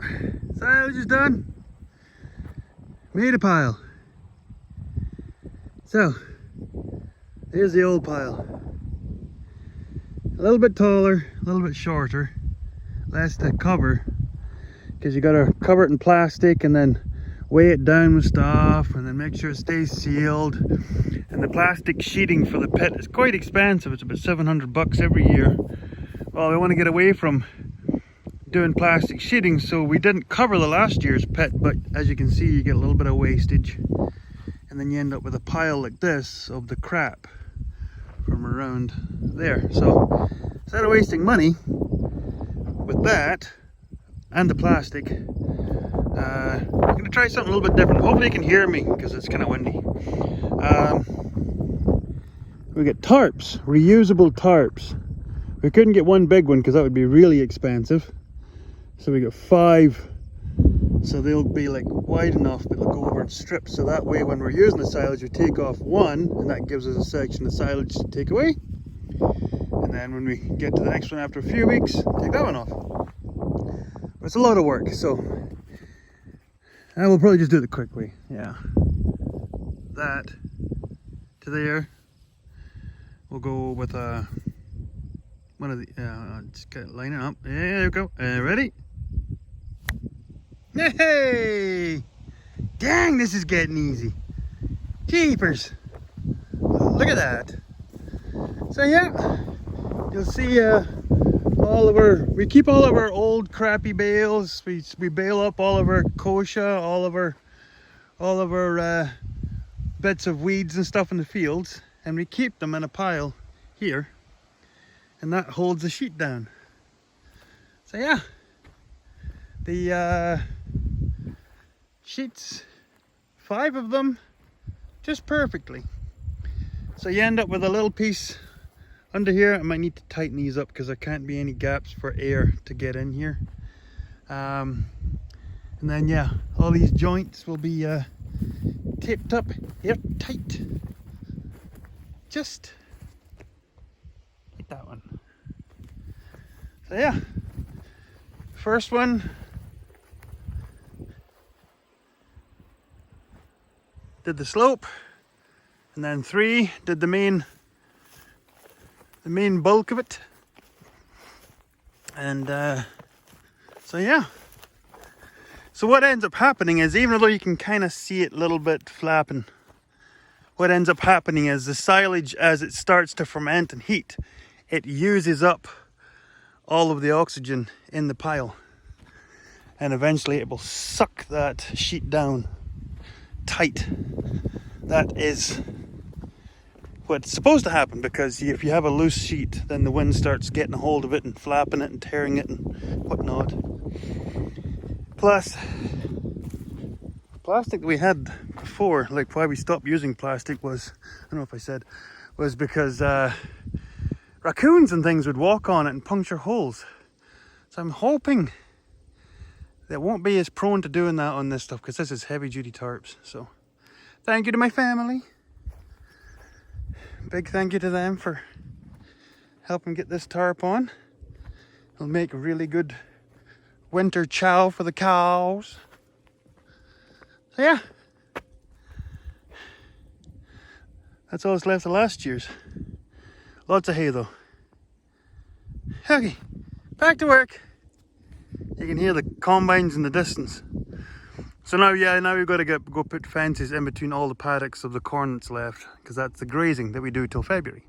yeah, silage is done. Made a pile. So, here's the old pile. A little bit taller, a little bit shorter, less to cover, because you gotta cover it in plastic and then weigh it down with stuff and then make sure it stays sealed. And the plastic sheeting for the pit is quite expensive. It's about 700 bucks every year. Well, we want to get away from doing plastic sheeting, so we didn't cover the last year's pit, but as you can see, you get a little bit of wastage, and then you end up with a pile like this of the crap from around there. So instead of wasting money with that and the plastic, I'm going to try something a little bit different. Hopefully you can hear me because it's kind of windy. We get tarps, reusable tarps. We couldn't get one big one because that would be really expensive. So we got 5. So they'll be like wide enough, but they'll go over in strips. So that way when we're using the silage, we take off one, and that gives us a section of silage to take away. And then when we get to the next one after a few weeks, take that one off. But it's a lot of work, so I will probably just do it the quick way. Yeah. That to there. We'll go with one of the, just kind of line it up. Yeah, there we go. Ready? Hey! Dang, this is getting easy. Jeepers. Look at that. So yeah, you'll see we keep all of our old crappy bales. We bale up all of our kochia, all of our bits of weeds and stuff in the fields, and we keep them in a pile here, and that holds the sheet down. So yeah, the sheets, 5 of them, just perfectly. So you end up with a little piece under here. I might need to tighten these up because there can't be any gaps for air to get in here. And then yeah, all these joints will be taped up airtight, just like that one. So yeah, first one did the slope, and then 3 did the main bulk of it. And so yeah, so what ends up happening is, even though you can kind of see it a little bit flapping, what ends up happening is the silage, as it starts to ferment and heat, it uses up all of the oxygen in the pile, and eventually it will suck that sheet down tight. That is what's supposed to happen, because if you have a loose sheet, then the wind starts getting a hold of it and flapping it and tearing it and whatnot. Plus, the plastic that we had before, like why we stopped using plastic was, I don't know if I said, was because raccoons and things would walk on it and puncture holes. So I'm hoping they won't be as prone to doing that on this stuff, because this is heavy duty tarps. So thank you to my family. Big thank you to them for helping get this tarp on. It'll make a really good winter chow for the cows. So yeah, that's all that's left of last year's. Lots of hay though. Okay, back to work. You can hear the combines in the distance. So now, yeah, now we've got to go put fences in between all the paddocks of the corn that's left, because that's the grazing that we do till February.